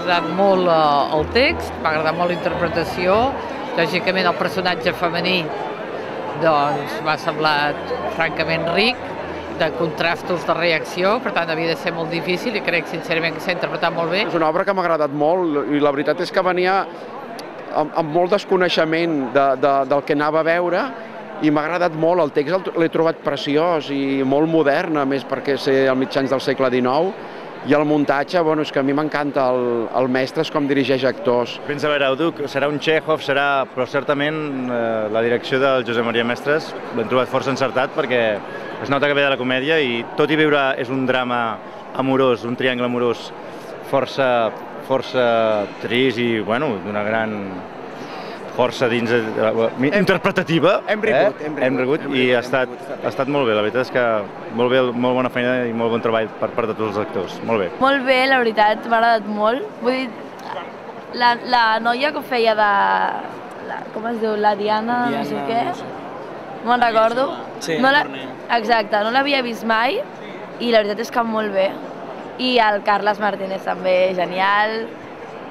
agradat molt el text, m'ha agradat molt la interpretació, lògicament el personatge femení doncs m'ha semblat francament ric, de contrastos de reacció, per tant havia de ser molt difícil i crec sincerament que s'ha interpretat molt bé. És una obra que m'ha agradat molt i la veritat és que venia amb molt desconeixement del que anava a veure i m'ha agradat molt. El text l'he trobat preciós i molt modern, a més perquè sé als mitjans del segle XIX, i el muntatge, bueno, és que a mi m'encanta el mestre com dirigeix actors. Vens a veure, Duc, serà un Chekhov, però certament la direcció del Josep Maria Mestres l'hem trobat força encertat perquè es nota que ve de la comèdia i tot i viure és un drama amorós, un triangle amorós força trist i, bueno, d'una gran força dins interpretativa. Hem rigut. I ha estat molt bé, la veritat és que molt bé, molt bona feina i molt bon treball per part de tots els actors, molt bé. Molt bé, la veritat, m'ha agradat molt. Vull dir, la noia que feia de... com es diu? La Diana, no sé què? No me'n recordo. Sí, exacte, no l'havia vist mai i la veritat és que molt bé. I el Carles Martínez també, genial.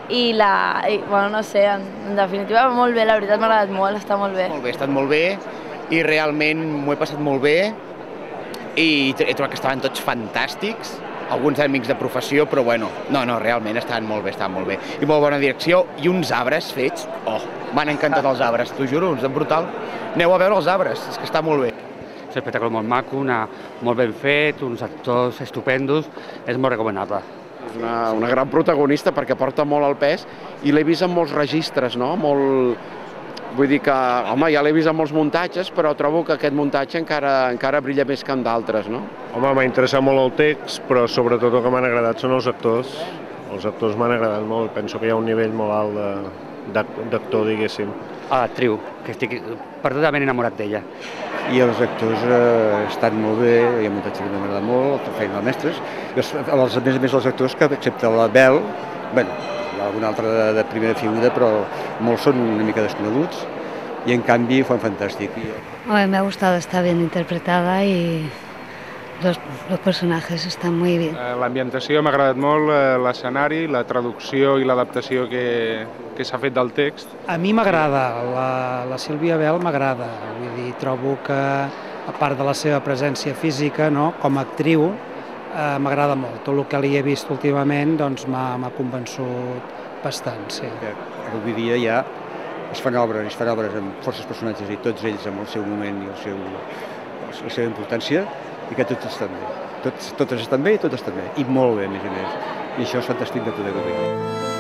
Bueno, no sé, en definitiva molt bé, la veritat m'ha agradat molt, està molt bé. Molt bé, ha estat molt bé i realment m'ho he passat molt bé i he trobat que estaven tots fantàstics, alguns amics de professió, però bueno, no, realment estaven molt bé. I molt bona direcció i uns arbres fets, m'han encantat els arbres, t'ho juro, és brutal. Aneu a veure els arbres, és que està molt bé. És un espectacle molt maco, molt ben fet, uns actors estupendos, és molt recomanable. És una gran protagonista perquè porta molt el pes i l'he vist en molts registres, no? Vull dir que, home, ja l'he vist en molts muntatges, però trobo que aquest muntatge encara brilla més que en d'altres, no? Home, m'ha interessat molt el text, però sobretot el que m'han agradat són els actors. Els actors m'han agradat molt, penso que hi ha un nivell molt alt d'actor, diguéssim. A l'actriu, que estic perdudament enamorat d'ella. I els actors estan molt bé, hi ha un muntatge que m'agrada molt, la feina dels mestres, a més els actors que, excepte la Bel, bé, hi ha algun altre de primera figura, però molts són una mica desconeguts, y en cambio fue fantástico. Me ha gustado, está bien interpretada y los personajes están muy bien. L'ambientació m'ha agradat molt, l'escenari, la traducció i l'adaptació que s'ha fet del text. A mi m'agrada, la Sílvia Bel m'agrada, vull dir, trobo que a part de la seva presència física, no, com a actriu, m'agrada molt. Tot el que li he vist últimament doncs, m'ha convençut bastant, sí. Avui dia ja es fan obres amb forces personatges i tots ells amb el seu moment i la seva importància, i que tots estan bé. Totes estan bé i tots estan bé. I molt bé, a més a més. I això és fantàstic de poder veure.